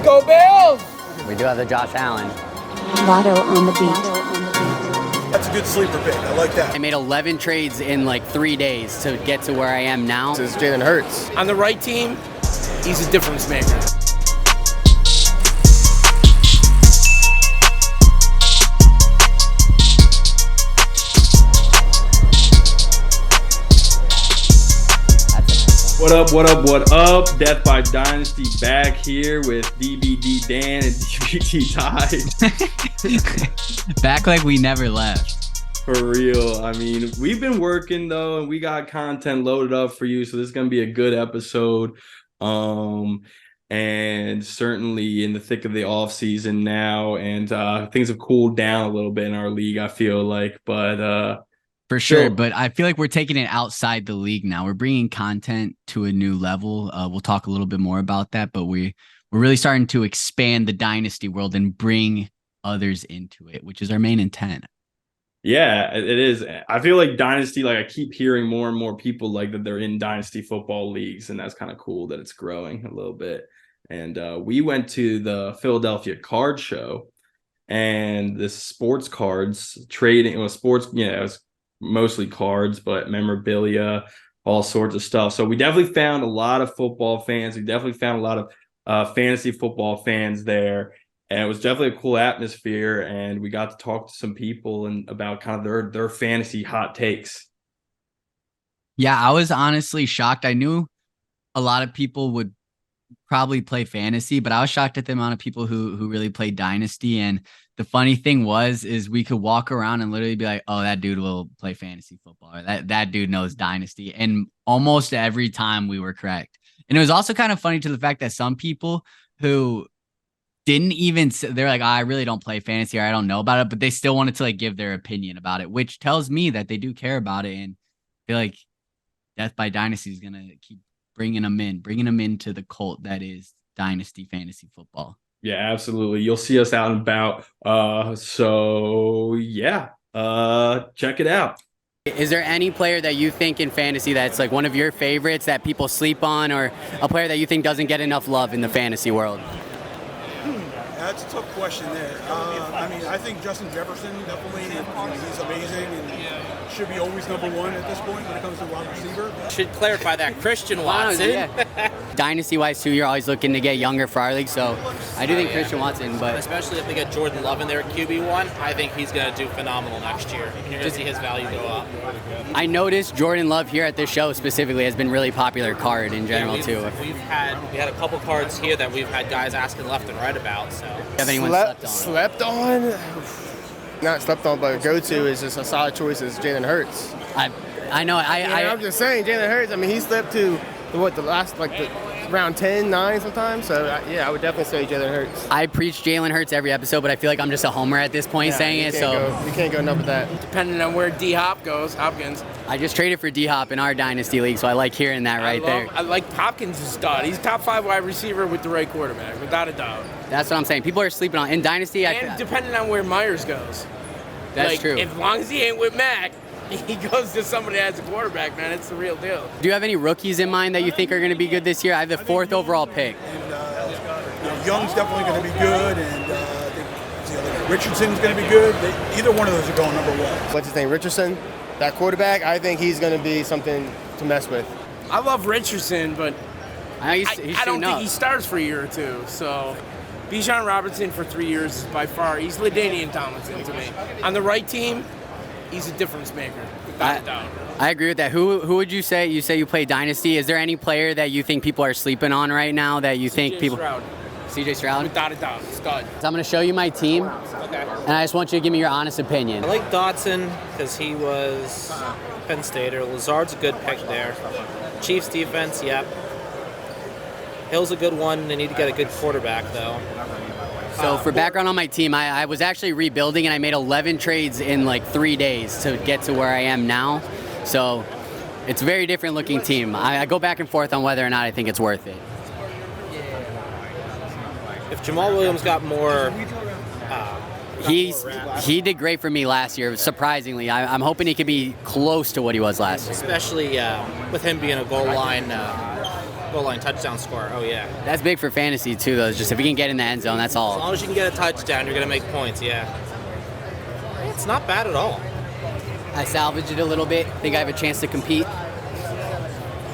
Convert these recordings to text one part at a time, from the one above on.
Go Bills! We do have the Josh Allen. Lotto on the beat. That's a good sleeper pick. I like that. I made 11 trades in like 3 days to get to where I am now. This is Jalen Hurts. On the right team, he's a difference maker. What up, what up, what up? Death by Dynasty back here with DBD Dan and DBD Ty. Back like we never left. For real. I mean, we've been working though, and we got content loaded up for you. So this is going to be a good episode. And certainly in the thick of the off season now. And things have cooled down a little bit in our league, I feel like. But For sure, but I feel like we're taking it outside the league now. We're bringing content to a new level. We'll talk a little bit more about that, but we're really starting to expand the Dynasty world and bring others into it, which is our main intent. yeah, it is. I feel like Dynasty, like I keep hearing more and more people like that they're in Dynasty football leagues, and that's kind of cool that it's growing a little bit. And we went to the Philadelphia Card Show, and this sports cards trading, it was sports, it was mostly cards, but memorabilia, all sorts of stuff. So we definitely found a lot of football fans. We definitely found a lot of fantasy football fans there. And it was definitely a cool atmosphere. And we got to talk to some people and about kind of their fantasy hot takes. Yeah, I was honestly shocked. I knew a lot of people would probably play fantasy, but I was shocked at the amount of people who really played Dynasty. And the funny thing is we could walk around and literally be like, oh, that dude will play fantasy football, or that dude knows Dynasty. And almost every time we were correct. And it was also kind of funny to the fact that some people who didn't even, they're like, oh, I really don't play fantasy, or I don't know about it, but they still wanted to like give their opinion about it, which tells me that they do care about it. And I feel like Death by Dynasty is going to keep bringing them into the cult that is Dynasty fantasy football. Yeah, absolutely. You'll see us out and about. So yeah, check it out. Is there any player that you think in fantasy that's like one of your favorites that people sleep on, or a player that you think doesn't get enough love in the fantasy world? That's a tough question there. I think Justin Jefferson definitely, he's amazing and should be always number one at this point when it comes to wide receiver. Should clarify that Christian Watson. Dynasty-wise, too, you're always looking to get younger for our league, so I do think Christian Watson, but especially if they get Jordan Love in there at QB1, I think he's going to do phenomenal next year. And you're going to see his value go up. I noticed Jordan Love here at this show specifically has been really popular card in general, too. We had a couple cards here that we've had guys asking left and right about, so. Have anyone Slept on? Not slept on, but go-to is just a solid choice is Jalen Hurts. I know. I'm just saying, Jalen Hurts, he slept to, round 10, 9 sometimes. So, I would definitely say Jalen Hurts. I preach Jalen Hurts every episode, but I feel like I'm just a homer at this point saying it. You can't go enough with that. Depending on where D-Hop goes, Hopkins. I just traded for D-Hop in our Dynasty League, so I like hearing that there. I like Hopkins' stud. He's a top 5 wide receiver with the right quarterback, without a doubt. That's what I'm saying. People are sleeping on. In Dynasty, and depending on where Myers goes. That's true. As long as he ain't with Mac, he goes to somebody that has a quarterback, man. It's the real deal. Do you have any rookies in mind that you think are going to be good this year? I have the 4th overall pick. And, Young's definitely going to be good, and I think Richardson's going to be good. Either one of those are going number one. What's his name? Richardson? That quarterback, I think he's going to be something to mess with. I love Richardson, but I don't think he starts for a year or two. So Bijan Robinson for 3 years is by far, he's LaDainian Tomlinson to me. On the right team, he's a difference maker, without a doubt. I agree with that. Who would you say? You say you play Dynasty. Is there any player that you think people are sleeping on right now that you think people? Stroud. CJ Stroud? Without a doubt, stud. So I'm going to show you my team, Okay. and I just want you to give me your honest opinion. I like Dotson because he was Penn Stater. Lazard's a good pick there. Chiefs defense, yep. Hill's a good one. They need to get a good quarterback, though. So for background on my team, I was actually rebuilding, and I made 11 trades in like 3 days to get to where I am now. So it's a very different looking team. I go back and forth on whether or not I think it's worth it. If Jamal Williams got more... He did great for me last year, surprisingly. I'm hoping he could be close to what he was last year. Especially with him being a goal line goal line touchdown score. Oh yeah. That's big for fantasy too, though. Just if you can get in the end zone, that's all. As long as you can get a touchdown, you're gonna make points. Yeah. It's not bad at all. I salvaged it a little bit. Think I have a chance to compete.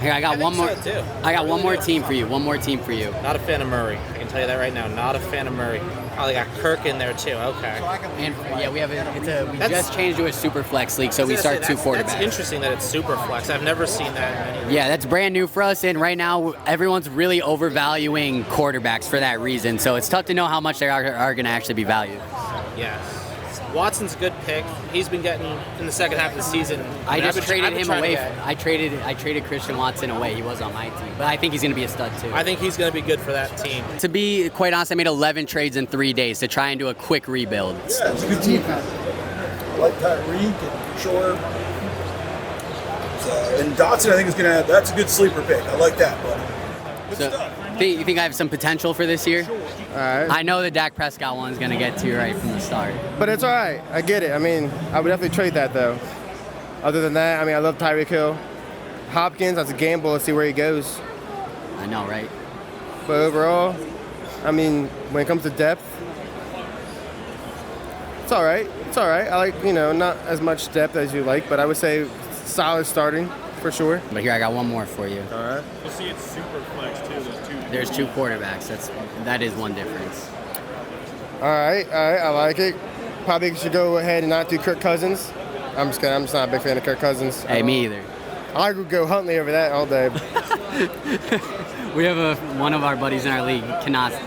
Here, I got one more. So, too. I got one more team for you. One more team for you. Not a fan of Murray. I can tell you that right now. Not a fan of Murray. Oh, they got Kirk in there too. Okay. And yeah, we have we just changed to a super flex league, so we start two quarterbacks. That's interesting that it's super flex. I've never seen that. Yeah, that's brand new for us, and right now everyone's really overvaluing quarterbacks for that reason. So it's tough to know how much they are going to actually be valued. Yeah. Watson's a good pick. He's been getting in the second half of the season. I just traded him away. I traded Christian Watson away. He was on my team, but I think he's going to be a stud too. I think he's going to be good for that team. To be quite honest, I made 11 trades in 3 days to try and do a quick rebuild. Yeah, it's a good team. I like Tyreek and Shore. And Dotson, I think that's a good sleeper pick. I like that, buddy. Good stuff. You think I have some potential for this year? All right. I know the Dak Prescott one's going to get to you right from the start. But it's all right. I get it. I mean, I would definitely trade that, though. Other than that, I mean, I love Tyreek Hill. Hopkins, that's a gamble. Let's see where he goes. I know, right? But overall, I mean, when it comes to depth, it's all right. It's all right. I like, not as much depth as you like, but I would say solid starting for sure. But here, I got one more for you. All right. You see, it's super flex, too. There's two quarterbacks. That is one difference. All right. I like it. Probably should go ahead and not do Kirk Cousins. I'm just kidding. I'm just not a big fan of Kirk Cousins. Hey, me either. I could go Huntley over that all day. We have one of our buddies in our league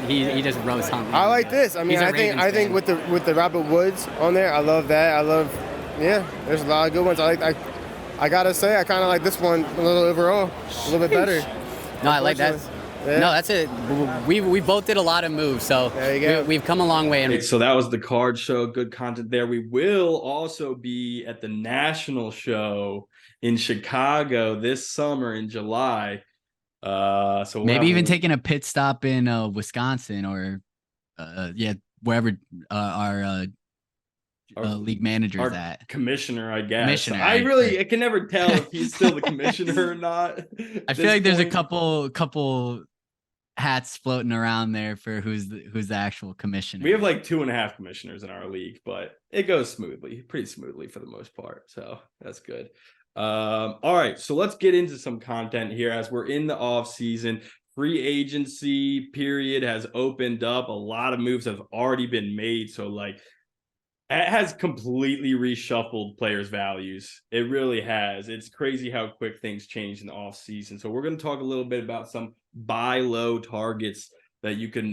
he just roasts Huntley. I like this. I mean, I think with the Robert Woods on there, I love that. There's a lot of good ones. I gotta say, I kind of like this one a little overall, a little bit better. No, I like that. Yeah. No, that's it. We both did a lot of moves, so there you go. We've come a long way. So that was the card show. Good content there. We will also be at the national show in Chicago this summer in July. So maybe even taking a pit stop in Wisconsin or wherever our league manager is at. Commissioner, I guess. I can never tell if he's still the commissioner or not. I feel like there's a couple hats floating around there for who's the actual commissioner. We have like 2.5 commissioners in our league, but it goes pretty smoothly for the most part. So that's good. All right, so let's get into some content here as we're in the off season. Free agency period has opened up. A lot of moves have already been made. So like, it has completely reshuffled players' values. It really has. It's crazy how quick things change in the offseason. So we're going to talk a little bit about some buy low targets that you can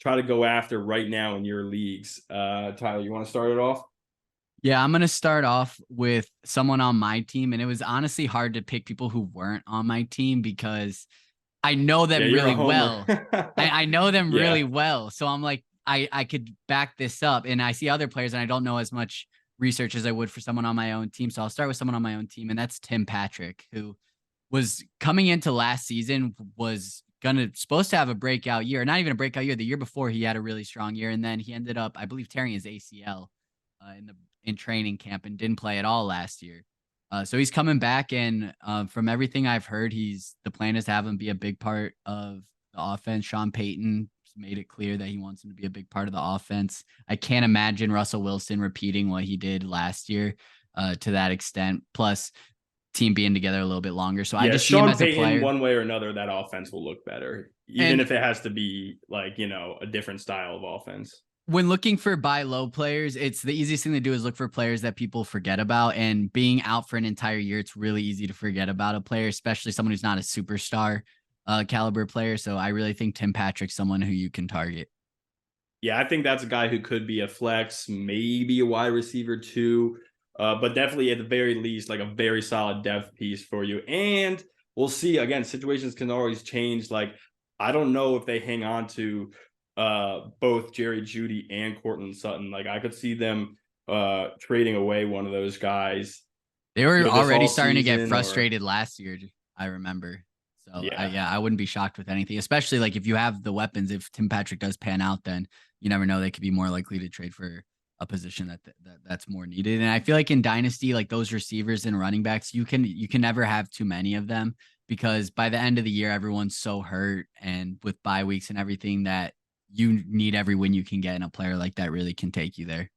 try to go after right now in your leagues. Tyler, you want to start it off? Yeah, I'm going to start off with someone on my team. And it was honestly hard to pick people who weren't on my team because I know them really well. I know them really well. So I'm like, I could back this up, and I see other players and I don't know as much research as I would for someone on my own team. So I'll start with someone on my own team, and that's Tim Patrick, who was coming into last season, was supposed to have a breakout year, not even a breakout year. The year before he had a really strong year. And then he ended up, I believe, tearing his ACL in training camp and didn't play at all last year. So he's coming back, and from everything I've heard, the plan is to have him be a big part of the offense. Sean Payton made it clear that he wants him to be a big part of the offense. I can't imagine Russell Wilson repeating what he did last year to that extent. Plus, team being together a little bit longer. So I just see him as a player. One way or another, that offense will look better, even if it has to be like, a different style of offense. When looking for buy low players, it's the easiest thing to do is look for players that people forget about. And being out for an entire year, it's really easy to forget about a player, especially someone who's not a superstar caliber player. So I really think Tim Patrick's someone who you can target. Yeah, I think that's a guy who could be a flex, maybe a wide receiver too, but definitely at the very least, like a very solid depth piece for you. And we'll see, again, situations can always change. Like, I don't know if they hang on to both Jerry Jeudy and Courtland Sutton. Like, I could see them trading away one of those guys. They were already starting to get frustrated last year, I remember. So I wouldn't be shocked with anything, especially like if you have the weapons. If Tim Patrick does pan out, then you never know, they could be more likely to trade for a position that's more needed. And I feel like in Dynasty, like those receivers and running backs, you can never have too many of them. because by the end of the year, everyone's so hurt, and with bye weeks and everything, that you need every win you can get, and a player like that really can take you there.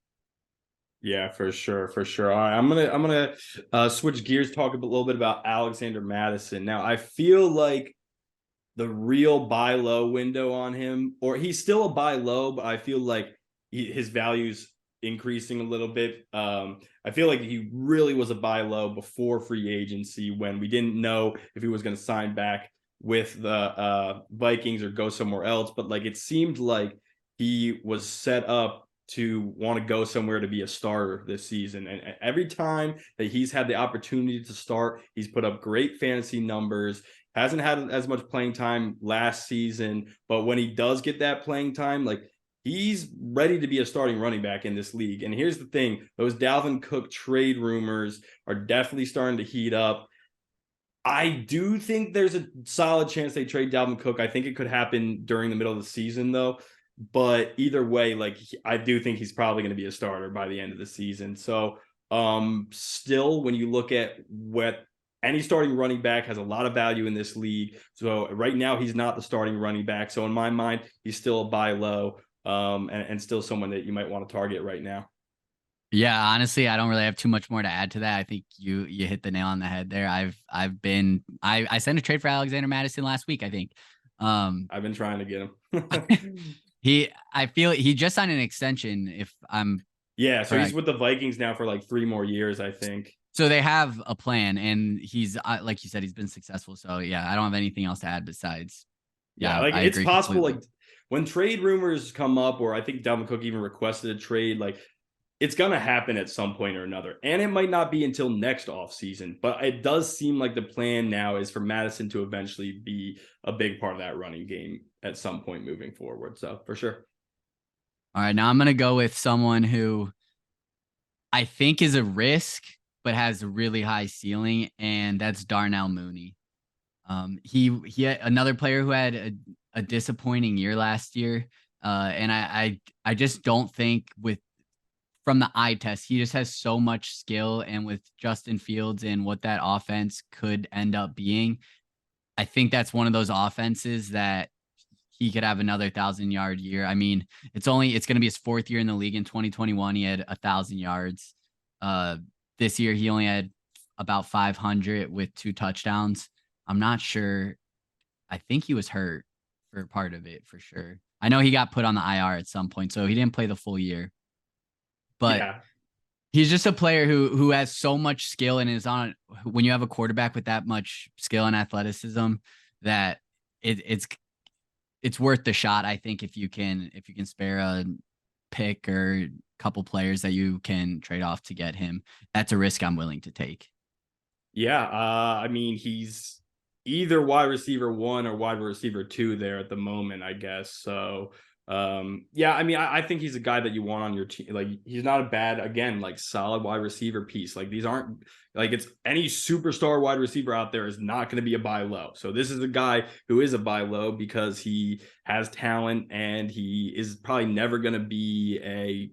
Yeah, for sure, for sure. All right, I'm gonna switch gears, talk a little bit about Alexander Mattison. Now, I feel like the real buy low window on him, or he's still a buy low, but I feel like his value's increasing a little bit. I feel like he really was a buy low before free agency, when we didn't know if he was going to sign back with the Vikings or go somewhere else. But like, it seemed like he was set up to want to go somewhere to be a starter this season. And every time that he's had the opportunity to start, he's put up great fantasy numbers. Hasn't had as much playing time last season, but when he does get that playing time, like, he's ready to be a starting running back in this league. And here's the thing, those Dalvin Cook trade rumors are definitely starting to heat up. I do think there's a solid chance they trade Dalvin Cook. I think it could happen during the middle of the season, though. But either way, like, I do think he's probably going to be a starter by the end of the season. So still, when you look at what any starting running back has a lot of value in this league. So right now, he's not the starting running back. So in my mind, he's still a buy low, and still someone that you might want to target right now. Yeah, honestly, I don't really have too much more to add to that. I think you hit the nail on the head there. I sent a trade for Alexander Mattison last week, I think. I've been trying to get him. I feel he just signed an extension, if I'm so correct. He's with the Vikings now for like 3 more years, I think. So they have a plan, and he's like you said, he's been successful. So yeah, I don't have anything else to add besides. Like, it's possible, like, when trade rumors come up, or I think Dalvin Cook even requested a trade, like, it's going to happen at some point or another. And it might not be until next offseason, but it does seem like the plan now is for Mattison to eventually be a big part of that running game at some point moving forward. So for sure. All right, now I'm going to go with someone who I think is a risk, but has a really high ceiling, and that's Darnell Mooney. He had another player who had a disappointing year last year, and I just don't think from the eye test, he just has so much skill, and with Justin Fields and what that offense could end up being, I think that's one of those offenses that he could have another 1,000-yard year. I mean, it's going to be his 4th year in the league. In 2021, he had 1,000 yards. This year, he only had about 500 with 2 touchdowns. I'm not sure. I think he was hurt for part of it, for sure. I know he got put on the IR at some point, so he didn't play the full year. But he's just a player who has so much skill, and is on, when you have a quarterback with that much skill and athleticism, that it's worth the shot. I think if you can spare a pick or a couple players that you can trade off to get him, that's a risk I'm willing to take. Yeah, I mean, he's either wide receiver 1 or wide receiver 2 there at the moment, I guess. So I mean, I think he's a guy that you want on your team. Like, he's not a bad, again, like, solid wide receiver piece. Like, these aren't, like, it's any superstar wide receiver out there is not going to be a buy low. So this is a guy who is a buy low because he has talent, and he is probably never going to be a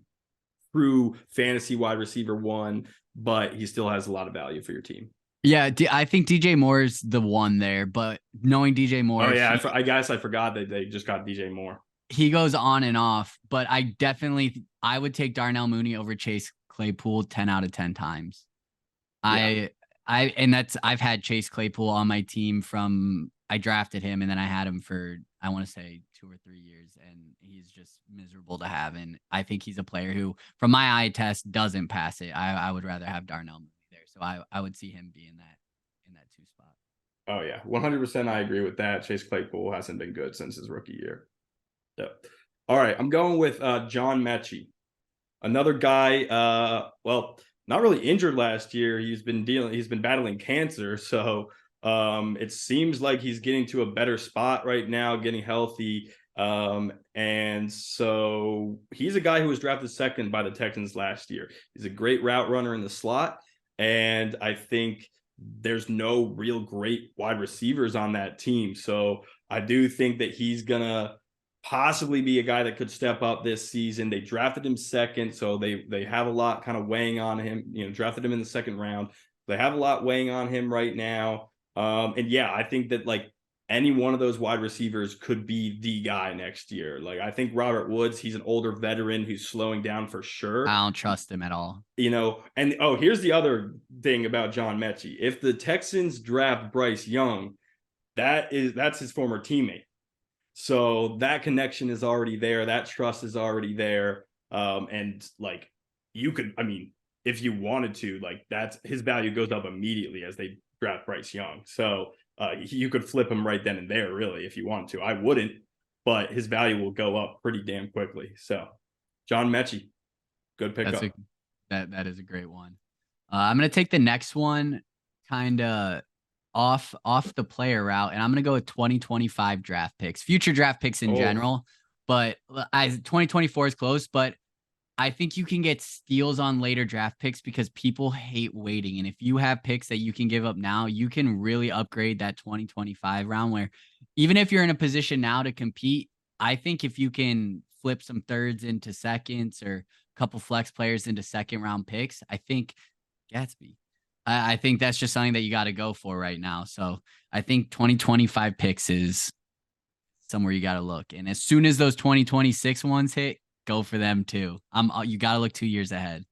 true fantasy wide receiver 1, but he still has a lot of value for your team. Yeah, I think DJ Moore's the one there, but knowing DJ Moore. Oh yeah, I guess I forgot that they just got DJ Moore. He goes on and off, but I would take Darnell Mooney over Chase Claypool 10 out of 10 times. Yeah. I've had Chase Claypool on my team I drafted him, and then I had him for, I want to say, 2 or 3 years, and he's just miserable to have. And I think he's a player who, from my eye test, doesn't pass it. I would rather have Darnell Mooney there. So I would see him be in that 2 spot. Oh yeah, 100%. I agree with that. Chase Claypool hasn't been good since his rookie year. Yep. All right, I'm going with John Mechie, another guy. Not really injured last year. He's been battling cancer, so it seems like he's getting to a better spot right now, getting healthy. And so he's a guy who was drafted 2nd by the Texans last year. He's a great route runner in the slot, and I think there's no real great wide receivers on that team. So I do think that he's gonna possibly be a guy that could step up this season. They drafted him 2nd, so they have a lot kind of weighing on him. Drafted him in the 2nd round. They have a lot weighing on him right now. And yeah, I think that like any one of those wide receivers could be the guy next year. Like I think Robert Woods, he's an older veteran who's slowing down for sure. I don't trust him at all. And here's the other thing about John Mechie. If the Texans draft Bryce Young, that's his former teammate. So that connection is already there. That trust is already there. And like you could, I mean, if you wanted to, like that's his value goes up immediately as they draft Bryce Young. So you could flip him right then and there, really, if you wanted to. I wouldn't, but his value will go up pretty damn quickly. So John Mechie, good pickup. That is a great one. I'm gonna take the next one kind of off the player route, and I'm gonna go with 2025 draft picks, future draft picks in general. But as 2024 is close, but I think you can get steals on later draft picks because people hate waiting. And if you have picks that you can give up now, you can really upgrade that 2025 round where even if you're in a position now to compete, I think if you can flip some thirds into seconds or a couple flex players into second round picks, I think Gatsby. I think that's just something that you got to go for right now. So I think 2025 picks is somewhere you got to look. And as soon as those 2026 ones hit, go for them too. You got to look 2 years ahead.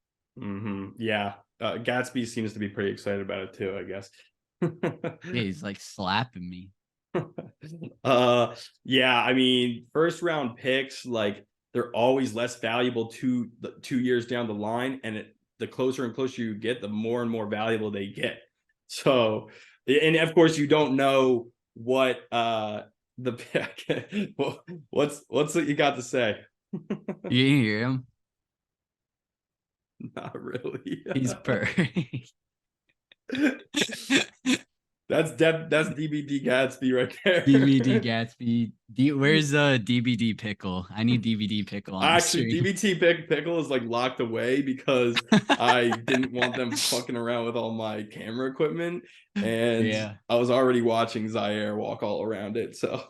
Yeah. Gatsby seems to be pretty excited about it too, I guess. Yeah, he's like slapping me. Yeah, I mean, first round picks, like they're always less valuable 2 years down the line. And the closer and closer you get, the more and more valuable they get. So, and of course you don't know what the pick. What's what you got to say? You hear him? Not really. He's perfect. That's DBD Gatsby right there. DBD Gatsby. Where's DBD Pickle? I need DBD Pickle. Actually, DBD Pickle is like locked away because I didn't want them fucking around with all my camera equipment, and I was already watching Zaire walk all around it. So,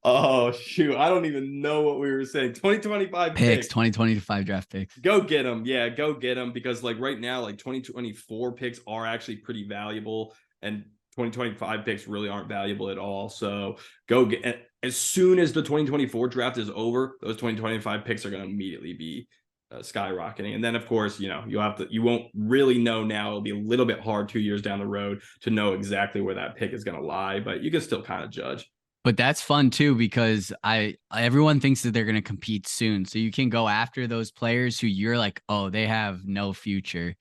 oh shoot, I don't even know what we were saying. 2025 picks, 2025 draft picks. Go get them, yeah, go get them because like right now, like 2024 picks are actually pretty valuable, and 2025 picks really aren't valuable at all. So go get, as soon as the 2024 draft is over, those 2025 picks are going to immediately be skyrocketing. And then of course, you won't really know now. It'll be a little bit hard 2 years down the road to know exactly where that pick is going to lie, but you can still kind of judge. But that's fun too, because everyone thinks that they're going to compete soon. So you can go after those players who you're like, oh, they have no future.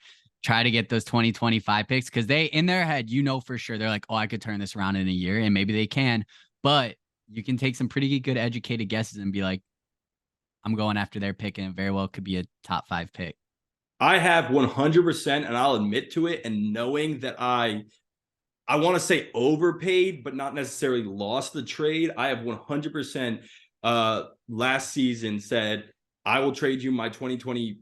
Try to get those 2025 picks because they, in their head, for sure, they're like, oh, I could turn this around in a year, and maybe they can. But you can take some pretty good educated guesses and be like, I'm going after their pick, and it very well could be a top 5 pick. I have 100%, and I'll admit to it, and knowing that I want to say overpaid, but not necessarily lost the trade. I have 100% last season said, I will trade you my 2020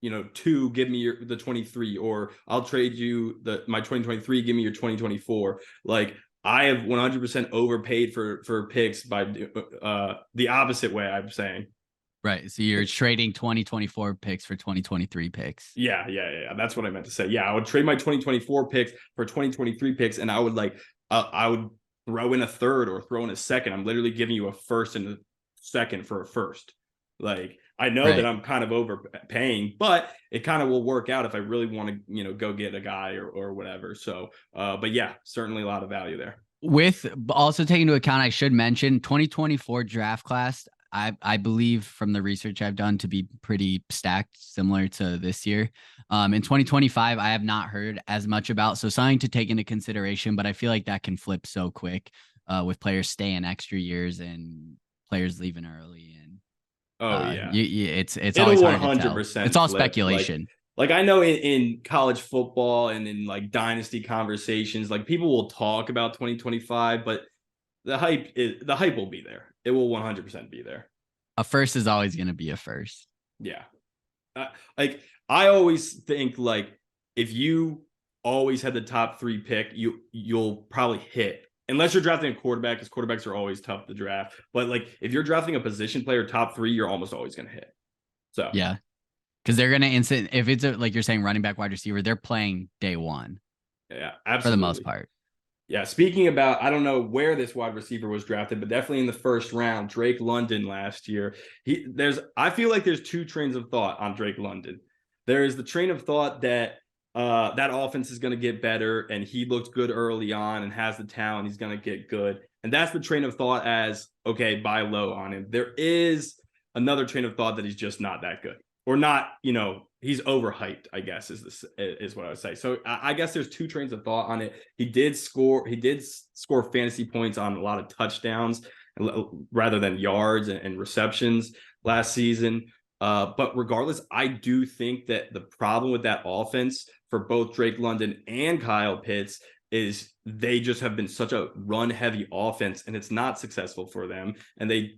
give me the 23, or I'll trade you my 2023, give me your 2024. Like I have 100% overpaid for picks by the opposite way, I'm saying. Right. So you're trading 2024 picks for 2023 picks. Yeah. That's what I meant to say. Yeah. I would trade my 2024 picks for 2023 picks. And I would I would throw in a third or throw in a second. I'm literally giving you a first and a second for a first. Like, I know that I'm kind of overpaying, but it kind of will work out if I really want to, go get a guy or whatever. So, but yeah, certainly a lot of value there. With also taking into account, I should mention 2024 draft class. I believe from the research I've done to be pretty stacked, similar to this year. In 2025, I have not heard as much about, so something to take into consideration. But I feel like that can flip so quick with players staying extra years and players leaving early. And it's always hard to tell. It's all speculation. Like I know in college football and in like dynasty conversations, like people will talk about 2025, but the hype will be there. It will 100% be there. A first is always going to be a first. Yeah. Like I always think like if you always had the top 3 pick, you'll probably hit. Unless you're drafting a quarterback, because quarterbacks are always tough to draft. But like if you're drafting a position player top 3, you're almost always going to hit. So yeah, because they're going to if it's like you're saying running back, wide receiver, they're playing day one. Yeah, absolutely. For the most part. Yeah, speaking about, I don't know where this wide receiver was drafted, but definitely in the first round, Drake London last year. I feel like there's two trains of thought on Drake London. There is the train of thought that that offense is going to get better, and he looked good early on and has the talent, he's going to get good. And that's the train of thought as, okay, buy low on him. There is another train of thought that he's just not that good, or not, he's overhyped, I guess is what I would say. So I guess there's two trains of thought on it. He did score fantasy points on a lot of touchdowns rather than yards and receptions last season. But regardless, I do think that the problem with that offense for both Drake London and Kyle Pitts is they just have been such a run heavy offense, and it's not successful for them. And they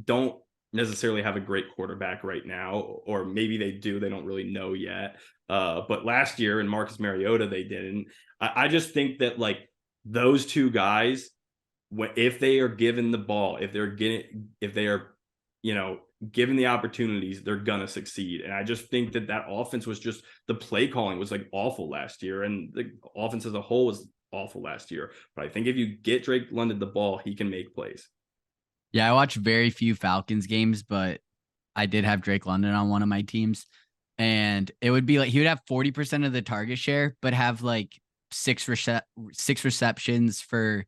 don't necessarily have a great quarterback right now, or maybe they do, they don't really know yet. But last year in Marcus Mariota, they didn't. I just think that like those two guys, if they are given the ball, if they are, given the opportunities, they're gonna succeed. And I just think that offense was just, the play calling was like awful last year, and the offense as a whole was awful last year. But I think if you get Drake London the ball, he can make plays. Yeah, I watched very few Falcons games, but I did have Drake London on one of my teams. And it would be like he would have 40% of the target share, but have like six receptions for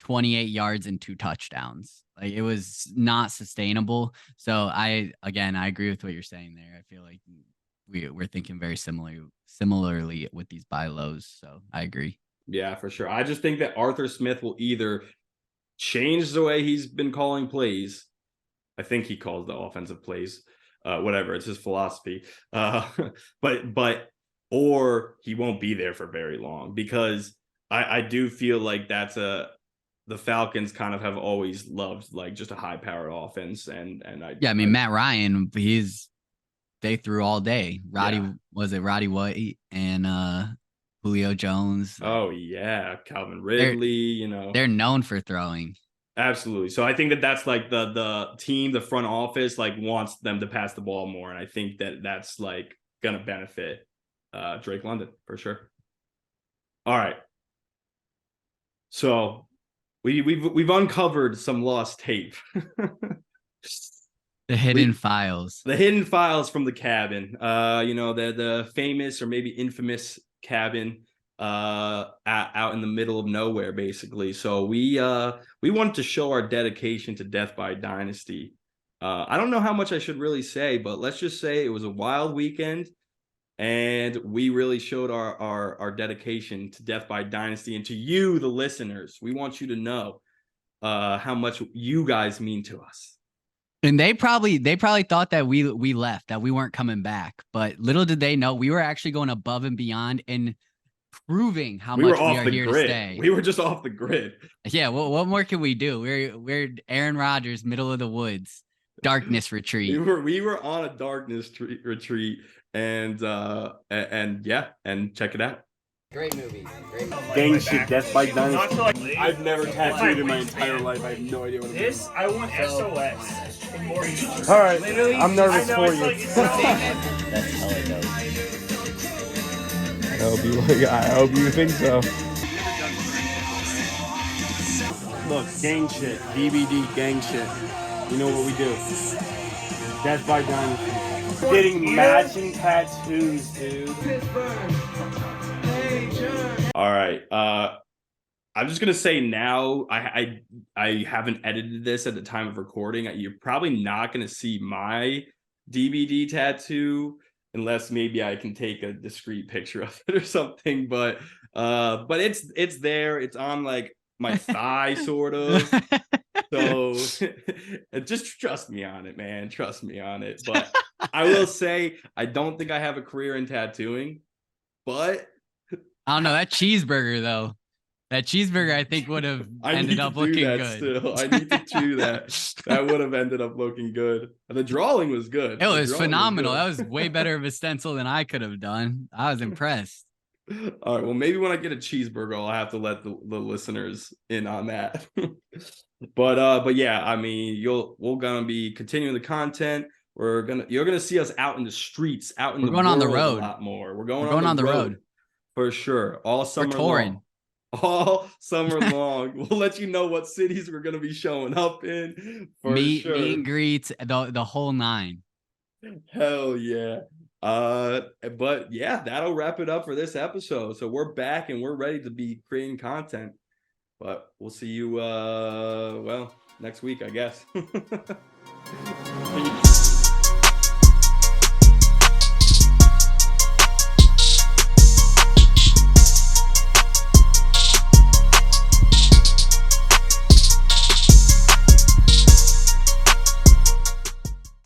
28 yards and 2 touchdowns. Like it was not sustainable. So I agree with what you're saying there. I feel like we're thinking very similarly with these buy lows. So I agree. Yeah, for sure. I just think that Arthur Smith will either change the way he's been calling plays. I think he calls the offensive plays, whatever, it's his philosophy. But or he won't be there for very long, because I do feel like the Falcons kind of have always loved like just a high powered offense. And Matt Ryan, they threw all day. Roddy White and Julio Jones. Oh yeah, Calvin Ridley. They're known for throwing. Absolutely. So I think that's like the team, the front office, like wants them to pass the ball more, and I think that's like gonna benefit Drake London for sure. All right. So we've uncovered some lost tape. The hidden files. The hidden files from the cabin. The famous or maybe infamous cabin out in the middle of nowhere, basically. So we wanted to show our dedication to Death by Dynasty. I don't know how much I should really say, but let's just say it was a wild weekend, and we really showed our dedication to Death by Dynasty, and to you, the listeners. We want you to know how much you guys mean to us. And they probably thought that we left, that we weren't coming back. But little did they know we were actually going above and beyond and proving how much we are here to stay. We were just off the grid. Yeah, what more can we do? We're Aaron Rodgers, middle of the woods, darkness retreat. We were on a darkness retreat, and check it out. Great movie. Gang shit, Death by Dynasty. I've never tattooed in my entire life. I have no idea what it is. This, I want SOS. All right, I'm nervous for you. That's hella dope. I hope you think so. Look, gang shit, DBD gang shit. You know what we do. Death by Dynasty. Getting matching tattoos, dude. All right. I'm just gonna say now, I haven't edited this at the time of recording. You're probably not gonna see my DBD tattoo unless maybe I can take a discrete picture of it or something. But it's there. It's on like my thigh, sort of. So just trust me on it, man. Trust me on it. But I will say, I don't think I have a career in tattooing, but I don't know, that cheeseburger though. That cheeseburger, I think, would have ended up looking good. Still. I need to chew that. That would have ended up looking good. The drawing was good. It was phenomenal. That was way better of a stencil than I could have done. I was impressed. All right. Well, maybe when I get a cheeseburger, I'll have to let the listeners in on that. But yeah, I mean, we're gonna be continuing the content. You're gonna see us out in the streets, out in the world, on the road a lot more. We're going on the road. For sure. All summer touring. long. All summer long. We'll let you know what cities we're going to be showing up in. For sure. Meet and greets, the whole 9. Hell yeah. But yeah, that'll wrap it up for this episode. So we're back and we're ready to be creating content. But we'll see you, next week, I guess.